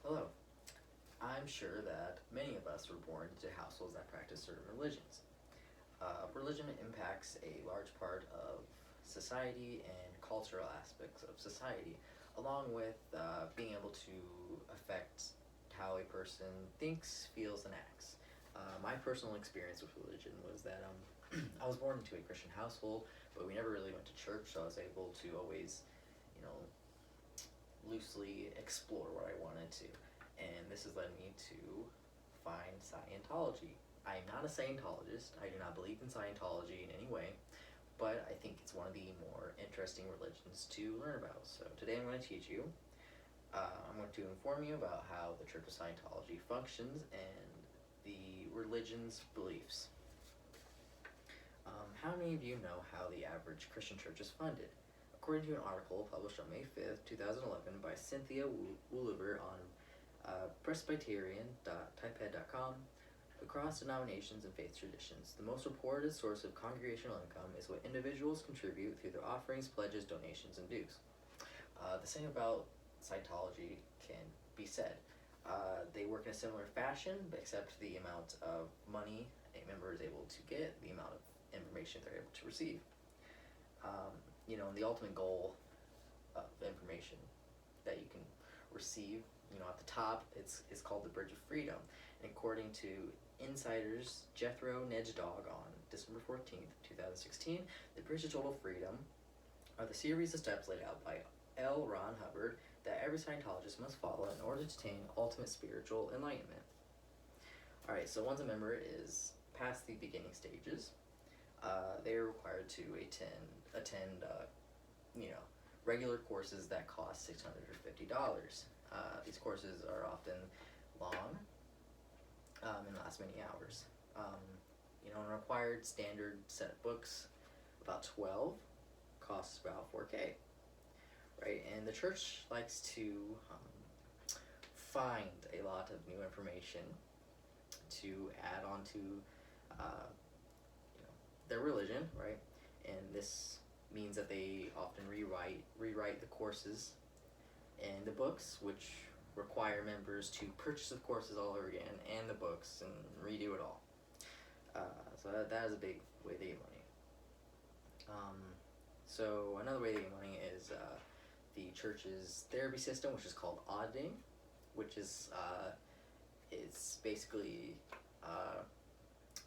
Hello. I'm sure that many of us were born into households that practice certain religions. Religion impacts a large part of society and cultural aspects of society, along with being able to affect how a person thinks, feels, and acts. My personal experience with religion was that I was born into a Christian household, but we never really went to church, so I was able to always, you know, loosely explore what I wanted to. And this has led me to find Scientology. I am not a Scientologist. I do not believe in Scientology in any way, but I think it's one of the more interesting religions to learn about. So today I'm going to teach you. I'm going to inform you about how the Church of Scientology functions and the religion's beliefs. How many of you know how the average Christian church is funded? According to an article published on May 5th, 2011 by Cynthia Wooliver on Presbyterian.typehead.com, across denominations and faith traditions, the most reported source of congregational income is what individuals contribute through their offerings, pledges, donations, and dues. The same about Scientology can be said. They work in a similar fashion, but except the amount of money a member is able to get, the amount of information they're able to receive. And the ultimate goal of information that you can receive, at the top, it's called the Bridge of Freedom. And according to Insider's Jethro Nedjdog on December 14th, 2016, the Bridge to Total Freedom are the series of steps laid out by L. Ron Hubbard that every Scientologist must follow in order to attain ultimate spiritual enlightenment. Alright, so once a member is past the beginning stages, they are required to attend regular courses that cost $650. These courses are often long and last many hours. A required standard set of books, about 12, costs about $4K, right? And the church likes to find a lot of new information to add on to their religion, right? And this means that they often rewrite the courses and the books, which require members to purchase the courses all over again and the books and redo it all. So that is a big way they get money. So another way they get money is the church's therapy system, which is called auditing, which is it's basically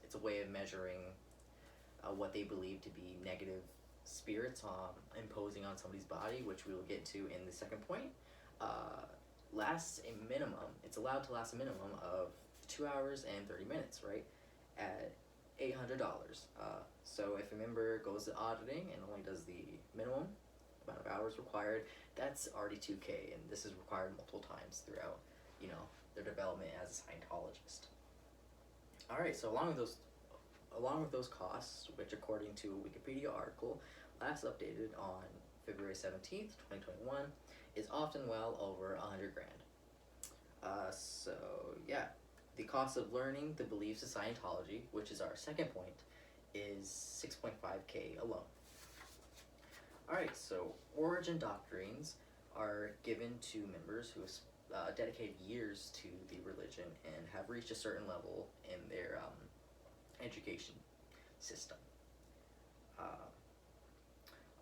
it's a way of measuring what they believe to be negative spirits imposing on somebody's body, which we will get to in the second point. It's allowed to last a minimum of 2 hours and 30 minutes, right? At $800. So if a member goes to auditing and only does the minimum amount of hours required, that's already $2K, and this is required multiple times throughout, their development as a Scientologist. All right, so along with those costs, which according to a Wikipedia article last updated on February 17th, 2021, is often well over $100 grand. The cost of learning the beliefs of Scientology, which is our second point, is 6.5K alone. Alright, so origin doctrines are given to members who have dedicated years to the religion and have reached a certain level in their education system.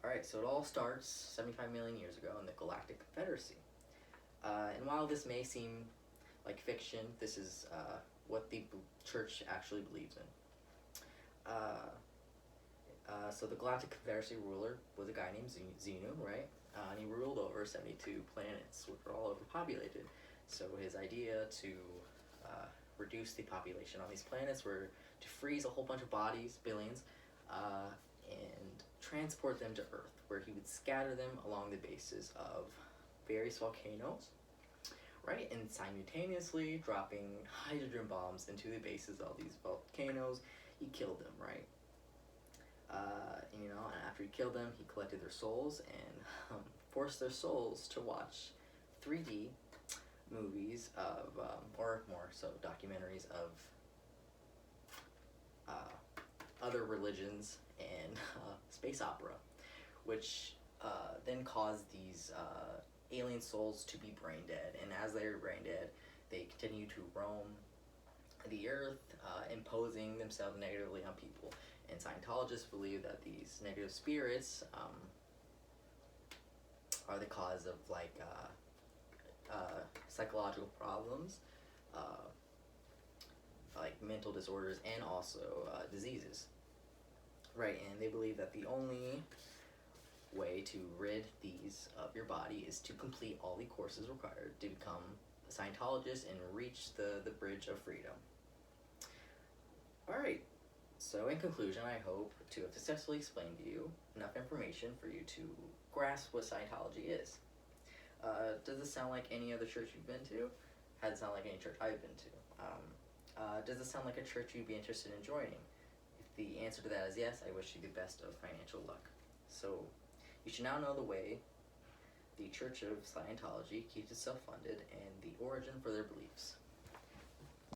Alright, so it all starts 75 million years ago in the Galactic Confederacy. And while this may seem like fiction, this is what the church actually believes in. So the Galactic Confederacy ruler was a guy named Xenu, right? And he ruled over 72 planets, which were all overpopulated. So his idea to reduce the population on these planets were to freeze a whole bunch of bodies, billions, and transport them to Earth, where he would scatter them along the bases of various volcanoes, right? And simultaneously dropping hydrogen bombs into the bases of these volcanoes. He killed them, right? And after he killed them, he collected their souls and forced their souls to watch 3D movies of, or more so, documentaries of other religions and space opera, which then caused these alien souls to be brain dead, and as they're brain dead, they continue to roam the earth, imposing themselves negatively on people. And Scientologists believe that these negative spirits are the cause of psychological problems, uh, like mental disorders, and also diseases. Right, and they believe that the only way to rid these of your body is to complete all the courses required to become a Scientologist and reach the bridge of freedom. Alright, so in conclusion, I hope to have successfully explained to you enough information for you to grasp what Scientology is. Does this sound like any other church you've been to? Has it sound like any church I've been to? Does it sound like a church you'd be interested in joining? If the answer to that is yes, I wish you the best of financial luck. So, you should now know the way the Church of Scientology keeps itself funded and the origin for their beliefs.